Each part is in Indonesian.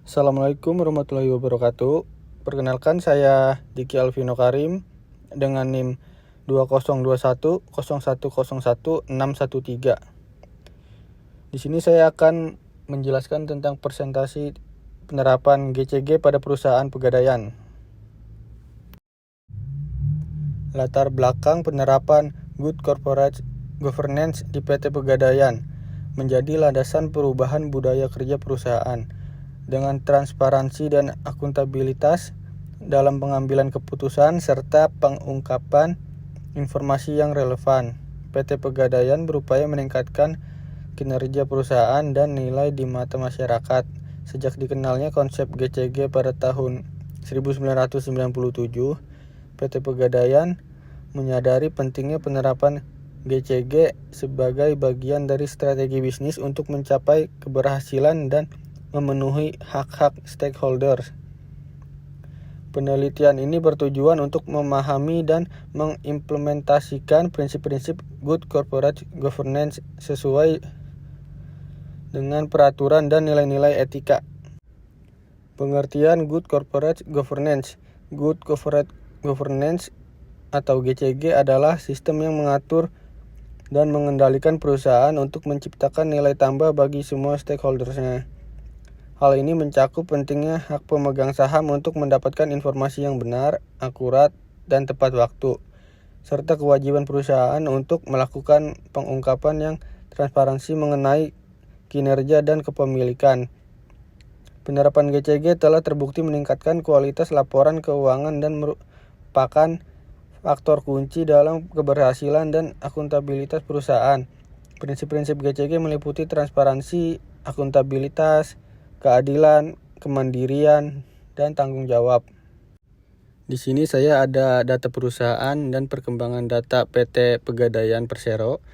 Assalamualaikum warahmatullahi wabarakatuh. Perkenalkan, saya Diki Alvino Karim dengan NIM 202101011613. Di sini saya akan menjelaskan tentang presentasi penerapan GCG pada perusahaan pegadaian. Latar belakang penerapan Good Corporate Governance di PT Pegadaian menjadi landasan perubahan budaya kerja perusahaan dengan transparansi dan akuntabilitas dalam pengambilan keputusan serta pengungkapan informasi yang relevan. PT Pegadaian berupaya meningkatkan kinerja perusahaan dan nilai di mata masyarakat. Sejak dikenalnya konsep GCG pada tahun 1997, PT Pegadaian menyadari pentingnya penerapan GCG sebagai bagian dari strategi bisnis untuk mencapai keberhasilan dan memenuhi hak-hak stakeholders. Penelitian ini bertujuan untuk memahami dan mengimplementasikan prinsip-prinsip Good Corporate Governance sesuai dengan peraturan dan nilai-nilai etika. Pengertian Good Corporate Governance. Good Corporate Governance atau GCG adalah sistem yang mengatur dan mengendalikan perusahaan untuk menciptakan nilai tambah bagi semua stakeholdersnya. Hal ini mencakup pentingnya hak pemegang saham untuk mendapatkan informasi yang benar, akurat, dan tepat waktu, serta kewajiban perusahaan untuk melakukan pengungkapan yang transparansi mengenai kinerja dan kepemilikan. Penerapan GCG telah terbukti meningkatkan kualitas laporan keuangan dan merupakan faktor kunci dalam keberhasilan dan akuntabilitas perusahaan. Prinsip-prinsip GCG meliputi transparansi, akuntabilitas, keadilan, kemandirian, dan tanggung jawab. Di sini saya ada data perusahaan dan perkembangan data PT Pegadaian Persero.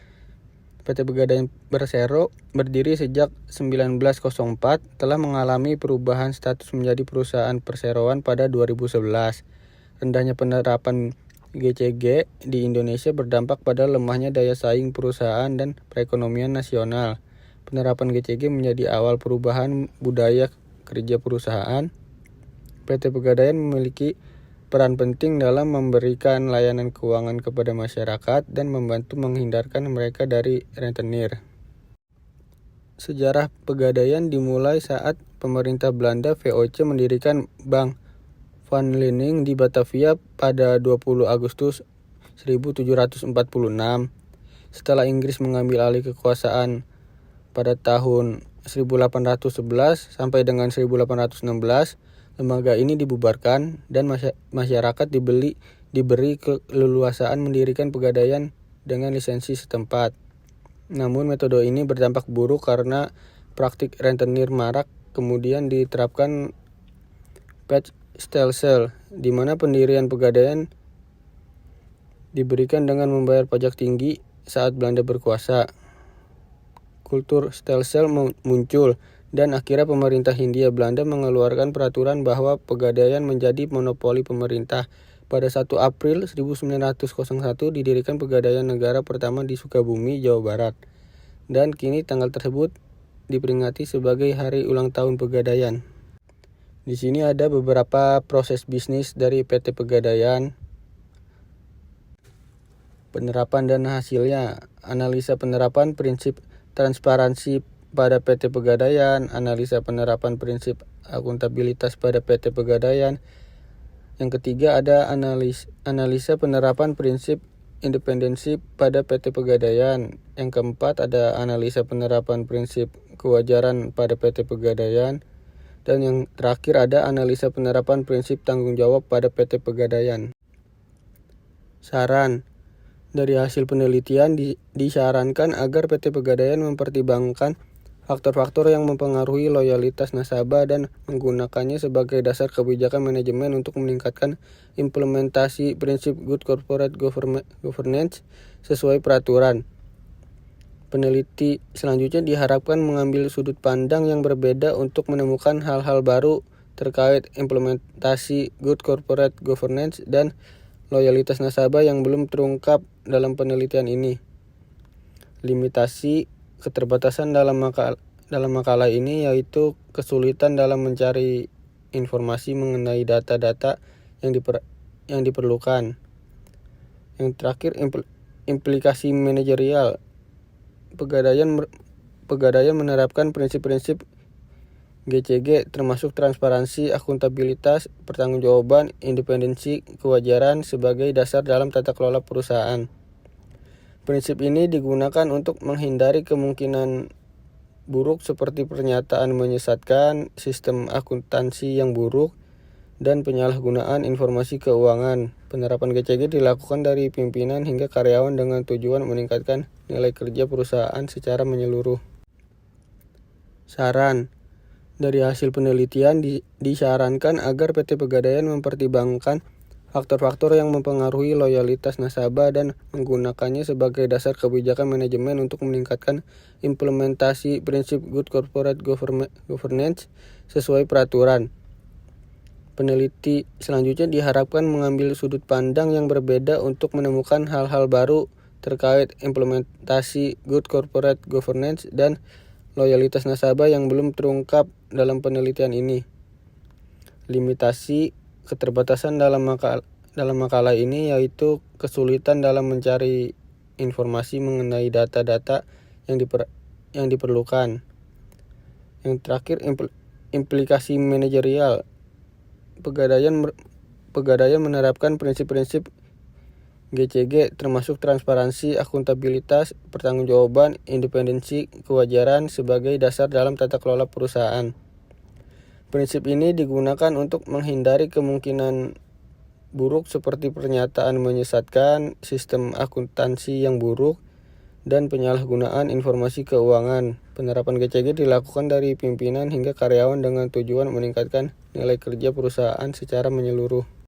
PT Pegadaian Persero berdiri sejak 1904, telah mengalami perubahan status menjadi perusahaan perseroan pada 2011. Rendahnya penerapan GCG di Indonesia berdampak pada lemahnya daya saing perusahaan dan perekonomian nasional. Penerapan GCG menjadi awal perubahan budaya kerja perusahaan. PT Pegadaian memiliki peran penting dalam memberikan layanan keuangan kepada masyarakat dan membantu menghindarkan mereka dari rentenir. Sejarah Pegadaian dimulai saat pemerintah Belanda VOC mendirikan Bank Van Lening di Batavia pada 20 Agustus 1746. Setelah Inggris mengambil alih kekuasaan pada tahun 1811 sampai dengan 1816, lembaga ini dibubarkan dan masyarakat diberi keleluasaan mendirikan pegadaian dengan lisensi setempat. Namun metode ini berdampak buruk karena praktik rentenir marak. Kemudian diterapkan Stelsel, di mana pendirian pegadaian diberikan dengan membayar pajak tinggi saat Belanda berkuasa. Kultur Stelsel muncul dan akhirnya pemerintah Hindia Belanda mengeluarkan peraturan bahwa pegadaian menjadi monopoli pemerintah. Pada 1 April 1901 didirikan Pegadaian Negara pertama di Sukabumi, Jawa Barat. Dan kini tanggal tersebut diperingati sebagai Hari Ulang Tahun Pegadaian. Di sini ada beberapa proses bisnis dari PT Pegadaian. Penerapan dan hasilnya. Analisa penerapan prinsip transparansi pada PT Pegadaian, analisa penerapan prinsip akuntabilitas pada PT Pegadaian. Yang ketiga ada analisa penerapan prinsip independensi pada PT Pegadaian. Yang keempat ada analisa penerapan prinsip kewajaran pada PT Pegadaian. Dan yang terakhir ada analisa penerapan prinsip tanggung jawab pada PT Pegadaian. Saran. Dari hasil penelitian disarankan agar PT Pegadaian mempertimbangkan faktor-faktor yang mempengaruhi loyalitas nasabah dan menggunakannya sebagai dasar kebijakan manajemen untuk meningkatkan implementasi prinsip Good Corporate Governance sesuai peraturan. Peneliti selanjutnya diharapkan mengambil sudut pandang yang berbeda untuk menemukan hal-hal baru terkait implementasi Good Corporate Governance dan loyalitas nasabah yang belum terungkap dalam penelitian ini. Limitasi keterbatasan dalam makalah ini yaitu kesulitan dalam mencari informasi mengenai data-data yang diperlukan. Yang terakhir, implikasi manajerial. Pegadaian menerapkan prinsip-prinsip GCG termasuk transparansi, akuntabilitas, pertanggungjawaban, independensi, kewajaran sebagai dasar dalam tata kelola perusahaan. Prinsip ini digunakan untuk menghindari kemungkinan buruk seperti pernyataan menyesatkan, sistem akuntansi yang buruk, dan penyalahgunaan informasi keuangan. Penerapan GCG dilakukan dari pimpinan hingga karyawan dengan tujuan meningkatkan nilai kerja perusahaan secara menyeluruh. Saran. Dari hasil penelitian disarankan agar PT Pegadaian mempertimbangkan faktor-faktor yang mempengaruhi loyalitas nasabah dan menggunakannya sebagai dasar kebijakan manajemen untuk meningkatkan implementasi prinsip Good Corporate Governance sesuai peraturan. Peneliti selanjutnya diharapkan mengambil sudut pandang yang berbeda untuk menemukan hal-hal baru terkait implementasi Good Corporate Governance dan loyalitas nasabah yang belum terungkap dalam penelitian ini. Limitasi keterbatasan dalam makalah ini yaitu kesulitan dalam mencari informasi mengenai data-data yang diperlukan. Yang terakhir, implikasi manajerial. Pegadaian menerapkan prinsip-prinsip GCG termasuk transparansi, akuntabilitas, pertanggungjawaban, independensi, kewajaran sebagai dasar dalam tata kelola perusahaan. Prinsip ini digunakan untuk menghindari kemungkinan buruk seperti pernyataan menyesatkan, sistem akuntansi yang buruk, dan penyalahgunaan informasi keuangan. Penerapan GCG dilakukan dari pimpinan hingga karyawan dengan tujuan meningkatkan nilai kerja perusahaan secara menyeluruh.